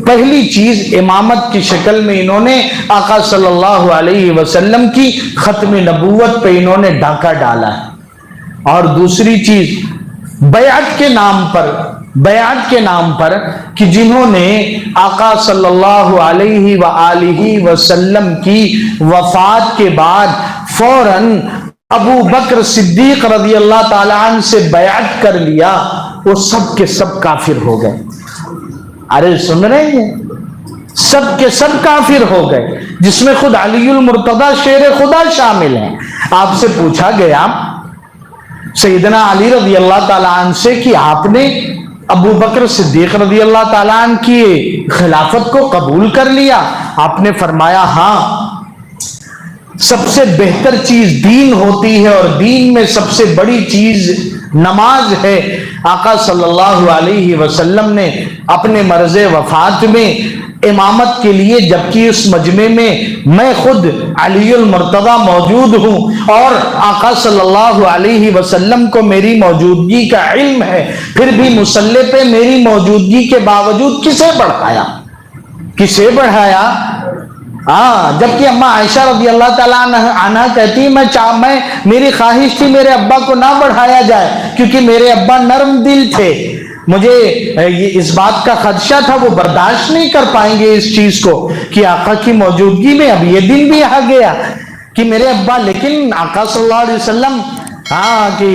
پہلی چیز امامت کی شکل میں انہوں نے آقا صلی اللہ علیہ وسلم کی ختم نبوت پہ انہوں نے ڈاکہ ڈالا ہے. اور دوسری چیز بیعت کے نام پر کہ جنہوں نے آقا صلی اللہ علیہ وآلہ وسلم کی وفات کے بعد فوراً ابو بکر صدیق رضی اللہ تعالیٰ عنہ سے بیعت کر لیا، وہ سب کے سب کافر ہو گئے. ارے سن رہے ہیں؟ سب کے سب کافر ہو گئے، جس میں خود علی المرتضی شیر خدا شامل ہیں. آپ سے پوچھا گیا سیدنا علی رضی اللہ تعالیٰ عنہ سے کہ آپ نے ابو بکر صدیق رضی اللہ تعالیٰ عنہ کی خلافت کو قبول کر لیا؟ آپ نے فرمایا ہاں، سب سے بہتر چیز دین ہوتی ہے اور دین میں سب سے بڑی چیز نماز ہے. آقا صلی اللہ علیہ وسلم نے اپنے مرض وفات میں امامت کے لیے، جبکہ اس مجمع میں میں خود علی المرتضی موجود ہوں اور آقا صلی اللہ علیہ وسلم کو میری موجودگی کا علم ہے، پھر بھی مصلی پہ میری موجودگی کے باوجود کسے بڑھایا؟ جبکہ اما عائشہ رضی اللہ تعالیٰ عنہ کہتی میری خواہش تھی میرے ابا کو نہ بڑھایا جائے، کیونکہ میرے ابا نرم دل تھے، مجھے اس بات کا خدشہ تھا وہ برداشت نہیں کر پائیں گے اس چیز کو کہ آقا کی موجودگی میں اب یہ دن بھی آ گیا کہ میرے ابا. لیکن آقا صلی اللہ علیہ وسلم کہ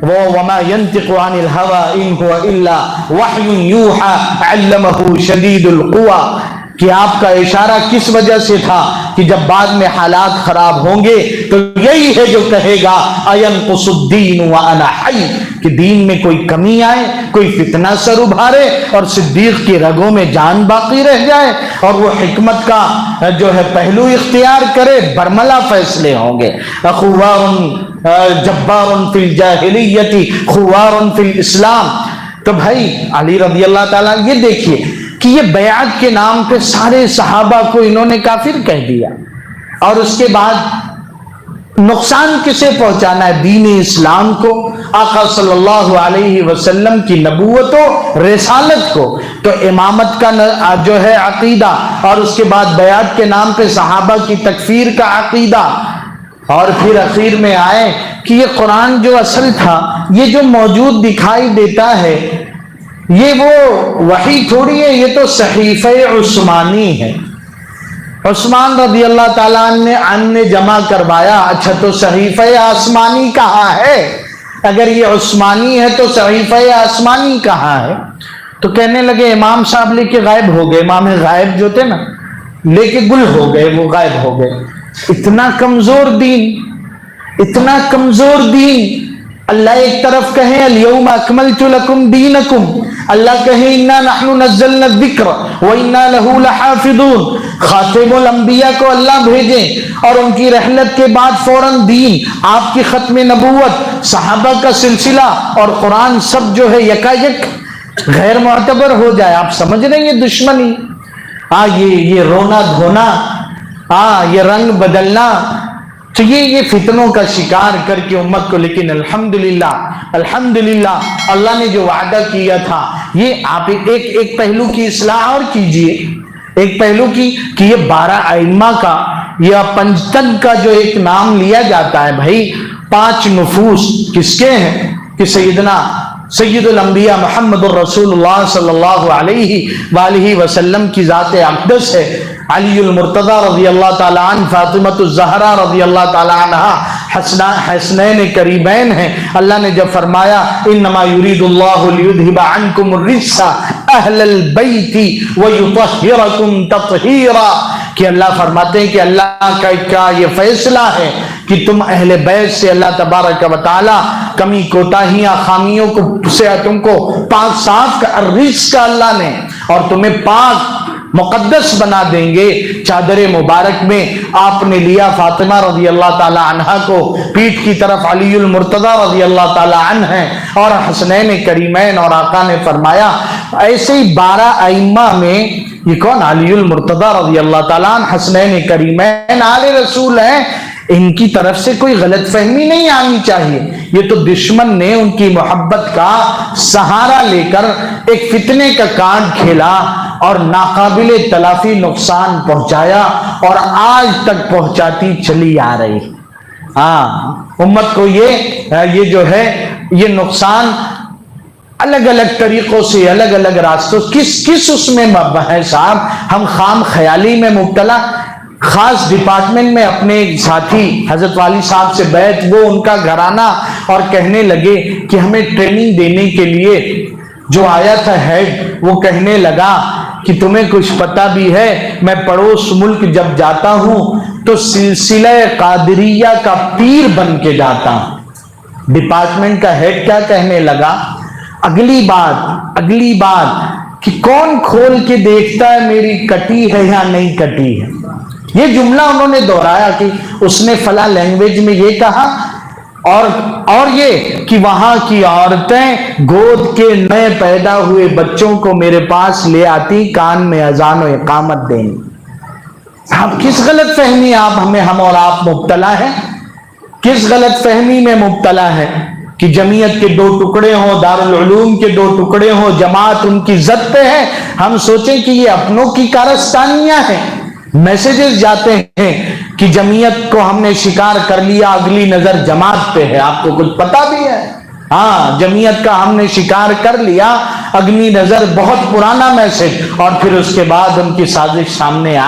وہ وما ينطق عن الهوى ان هو الا وحي يوحى علمه شدید القوى، کہ آپ کا اشارہ کس وجہ سے تھا کہ جب بعد میں حالات خراب ہوں گے تو یہی ہے جو کہے گا اینقص الدین وانا حی، کہ دین میں کوئی کمی آئے، کوئی فتنہ سر ابھارے اور صدیق کی رگوں میں جان باقی رہ جائے اور وہ حکمت کا جو ہے پہلو اختیار کرے، برملا فیصلے ہوں گے. خوار جبار فی الجاہلیت خوار فی الاسلام. تو بھائی علی رضی اللہ تعالیٰ یہ دیکھیے کہ یہ بیعت کے نام پہ سارے صحابہ کو انہوں نے کافر کہہ دیا، اور اس کے بعد نقصان کسے پہنچانا ہے؟ دین اسلام کو، آقا صلی اللہ علیہ وسلم کی نبوت و رسالت کو. تو امامت کا جو ہے عقیدہ اور اس کے بعد بیعت کے نام پہ صحابہ کی تکفیر کا عقیدہ، اور پھر اخیر میں آئے کہ یہ قرآن جو اصل تھا، یہ جو موجود دکھائی دیتا ہے، یہ وہ وحی تھوڑی ہے، یہ تو صحیفہ عثمانی ہے. عثمان رضی اللہ تعالیٰ عنہ نے جمع کروایا. اچھا تو صحیفہ آسمانی کہاں ہے؟ اگر یہ عثمانی ہے تو صحیفہ آسمانی کہاں ہے؟ تو کہنے لگے امام صاحب لے کے غائب ہو گئے. امام غائب جو تھے نا، لے کے گل ہو گئے، وہ غائب ہو گئے. اتنا کمزور دین. اللہ ایک طرف کہیں الیوم اکملت لکم دینکم، اللہ کہیں انا نحن نزلنا الذکر وانا لہ لحافظون. خاتم الانبیاء کو اللہ بھیجیں اور ان کی رحلت کے بعد فوراً دین، آپ کی ختم نبوت، صحابہ کا سلسلہ اور قرآن سب جو ہے یکایک غیر معتبر ہو جائے. آپ سمجھ رہے ہیں یہ دشمنی، یہ رونا دھونا، یہ رنگ بدلنا، تو یہ فتنوں کا شکار کر کے امت کو. لیکن الحمدللہ اللہ نے جو وعدہ کیا تھا، یہ آپ ایک پہلو کی اصلاح اور کیجئے، ایک پہلو کی کہ یہ 12 ائمہ کا یا پنجتن کا جو ایک نام لیا جاتا ہے، بھائی 5 نفوس کس کے ہیں؟ کہ سید الانبیاء محمد الرسول اللہ صلی اللہ علیہ وآلہ وسلم کی ذات اقدس ہے. علی المرتضی رضی اللہ تعالیٰ عنہ، فاطمۃ الزہرا رضی اللہ تعالیٰ عنہ، حسنین کریمین ہیں. اللہ نے جب فرمایا انما یرید اللہ لیذھب عنکم الرجس اہل البیت ویطہرکم تطہیرا، کہ اللہ فرماتے ہیں کہ اللہ کا یہ فیصلہ ہے کہ تم اہل بیت سے اللہ تبارک و تعالی کمی کوتاہیاں خامیوں سے تم کو پاک صاف کا الرجس کا اللہ نے، اور تمہیں پاک مقدس بنا دیں گے. چادر مبارک میں آپ نے لیا فاطمہ رضی اللہ تعالی عنہ کو، پیٹھ کی طرف علی المرتضی رضی اللہ تعالی عنہ ہیں اور حسنین کریمین، اور آقا نے فرمایا ایسے ہی 12 ائمہ میں یہ کون؟ علی المرتضی رضی اللہ تعالی عنہ، حسنین کریمین آل رسول ہیں. ان کی طرف سے کوئی غلط فہمی نہیں آنی چاہیے. یہ تو دشمن نے ان کی محبت کا سہارا لے کر ایک فتنے کا کانڈ کھیلا اور ناقابل تلافی نقصان پہنچایا اور آج تک پہنچاتی چلی آ رہی۔ امت کو یہ جو ہے یہ نقصان الگ الگ طریقوں سے الگ الگ راستوں کس اس میں ہے صاحب، ہم خام خیالی میں مبتلا۔ خاص ڈپارٹمنٹ میں اپنے ایک ساتھی حضرت والی صاحب سے بیعت، وہ ان کا گھرانہ، اور کہنے لگے کہ ہمیں ٹریننگ دینے کے لیے جو آیا تھا ہیڈ، وہ کہنے لگا کہ تمہیں کچھ پتہ بھی ہے، میں پڑوس ملک جب جاتا ہوں تو سلسلہ قادریہ کا پیر بن کے جاتا ہوں۔ ڈپارٹمنٹ کا ہیڈ کیا کہنے لگا، اگلی بات کہ کون کھول کے دیکھتا ہے میری کٹی ہے یا نہیں کٹی ہے۔ یہ جملہ انہوں نے دہرایا کہ اس نے فلاں لینگویج میں یہ کہا، اور یہ کہ وہاں کی عورتیں گود کے نئے پیدا ہوئے بچوں کو میرے پاس لے آتی کان میں اذان و اقامت دینی۔ آپ کس غلط فہمی ہم اور آپ مبتلا ہیں، کس غلط فہمی میں مبتلا ہے کہ جمعیت کے دو ٹکڑے ہوں، دارالعلوم کے دو ٹکڑے ہوں، جماعت ان کی ضد پہ ہے، ہم سوچیں کہ یہ اپنوں کی کارستانیاں ہیں۔ میسیجز جاتے ہیں کہ جمعیت کو ہم نے شکار کر لیا، اگلی نظر جماعت پہ ہے۔ آپ کو کچھ پتا بھی ہے؟ جمعیت کا ہم نے شکار کر لیا، اگلی نظر بہت پرانا میسج، اور پھر اس کے بعد ان کی سازش سامنے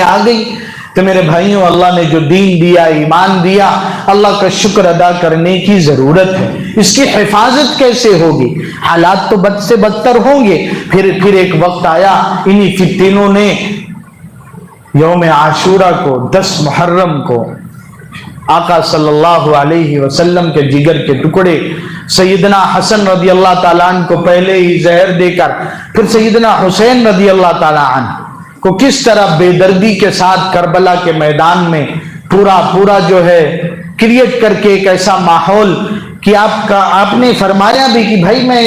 آ گئی۔ تو میرے بھائیوں، اللہ نے جو دین دیا، ایمان دیا، اللہ کا شکر ادا کرنے کی ضرورت ہے۔ اس کی حفاظت کیسے ہوگی؟ حالات تو بد سے بدتر ہوں گے۔ پھر ایک وقت آیا، انہی فتنوں نے یوم عاشورہ کو 10 محرم کو آقا صلی اللہ علیہ وسلم کے جگر کے ٹکڑے سیدنا حسن رضی اللہ تعالیٰ عنہ کو پہلے ہی زہر دے کر، پھر سیدنا حسین رضی اللہ تعالیٰ عنہ کو کس طرح بے دردی کے ساتھ کربلا کے میدان میں پورا جو ہے کریٹ کر کے ایک ایسا ماحول کہ آپ نے فرمایا بھی کہ بھائی میں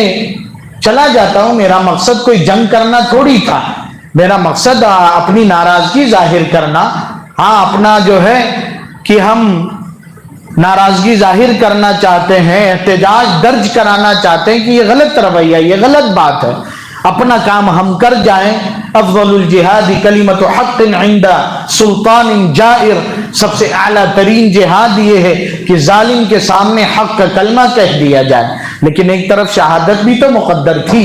چلا جاتا ہوں، میرا مقصد کوئی جنگ کرنا تھوڑی تھا، میرا مقصد اپنی ناراضگی ظاہر کرنا، اپنا جو ہے کہ ہم ناراضگی ظاہر کرنا چاہتے ہیں، احتجاج درج کرانا چاہتے ہیں کہ یہ غلط رویہ، یہ غلط بات ہے، اپنا کام ہم کر جائیں۔ افضل الجہاد کلمۃ حق عند سلطان جائر، سب سے اعلیٰ ترین جہاد یہ ہے کہ ظالم کے سامنے حق کا کلمہ کہہ دیا جائے۔ لیکن ایک طرف شہادت بھی تو مقدر تھی۔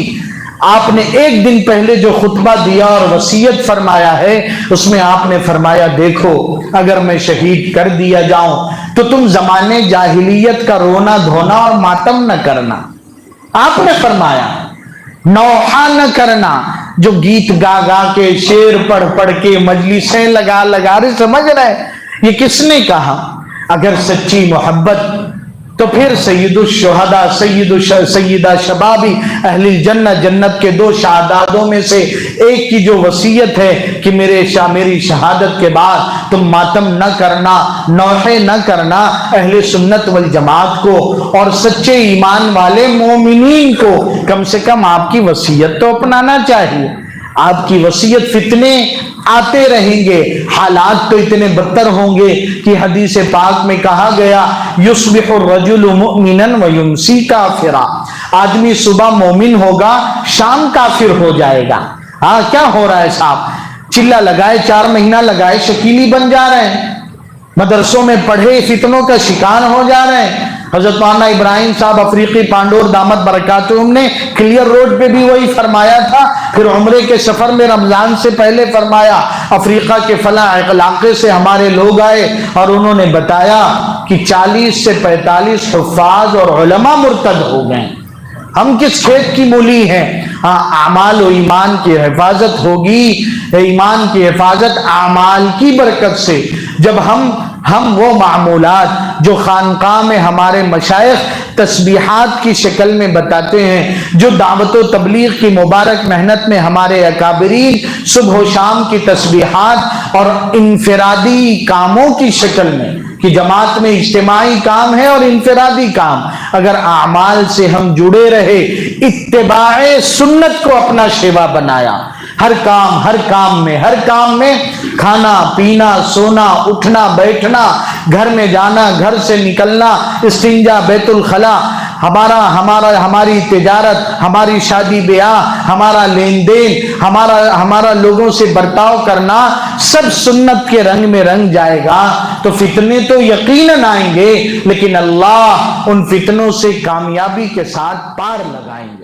آپ نے ایک دن پہلے جو خطبہ دیا اور وصیت فرمایا ہے، اس میں آپ نے فرمایا دیکھو اگر میں شہید کر دیا جاؤں تو تم زمانے جاہلیت کا رونا دھونا اور ماتم نہ کرنا۔ آپ نے فرمایا نوحہ نہ کرنا، جو گیت گا کے شعر پڑھ کے مجلسیں لگا رہے، سمجھ رہے یہ کس نے کہا؟ اگر سچی محبت تو پھر سید الشہداء سیدہ شبابی اہل الجنہ، جنت کے 2 شہاداتوں میں سے ایک کی جو وصیت ہے کہ میری شہادت کے بعد تم ماتم نہ کرنا، نوحے نہ کرنا، اہل سنت والجماعت کو اور سچے ایمان والے مومنین کو کم سے کم آپ کی وصیت تو اپنانا چاہیے۔ آپ کی وصیت فتنے آتے رہیں گے، حالات تو اتنے بدتر ہوں گے کہ حدیث پاک میں کہا گیا یصبح الرجل مؤمنا ویمسی کافرا، آدمی صبح مومن ہوگا، شام کافر ہو جائے گا۔ کیا ہو رہا ہے صاحب؟ چلہ لگائے 4 مہینہ لگائے شکیلی بن جا رہے ہیں، مدرسوں میں پڑھے فتنوں کا شکار ہو جا رہے ہیں۔ حضرت مولانا ابراہیم صاحب افریقی پانڈور دامت برکاتہم نے کلیئر روڈ پہ بھی وہی فرمایا تھا، پھر عمرے کے سفر میں رمضان سے پہلے فرمایا افریقہ کے فلاں علاقے سے ہمارے لوگ آئے اور انہوں نے بتایا کہ 40 سے 45 حفاظ اور علماء مرتد ہو گئے۔ ہم کس کھیت کی مولی ہیں؟ اعمال و ایمان کی حفاظت ہوگی، ایمان کی حفاظت اعمال کی برکت سے۔ جب ہم وہ معمولات جو خانقاہ میں ہمارے مشائخ تسبیحات کی شکل میں بتاتے ہیں، جو دعوت و تبلیغ کی مبارک محنت میں ہمارے اکابرین صبح و شام کی تسبیحات اور انفرادی کاموں کی شکل میں، کہ جماعت میں اجتماعی کام ہے اور انفرادی کام، اگر اعمال سے ہم جڑے رہے، اتباع سنت کو اپنا شیوا بنایا، ہر کام میں کھانا پینا سونا اٹھنا بیٹھنا، گھر میں جانا گھر سے نکلنا، استنجا بیت الخلا، ہماری تجارت، ہماری شادی بیاہ، ہمارا لین دین، ہمارا لوگوں سے برتاؤ کرنا سب سنت کے رنگ میں رنگ جائے گا تو فتنے تو یقیناً آئیں گے، لیکن اللہ ان فتنوں سے کامیابی کے ساتھ پار لگائیں گے۔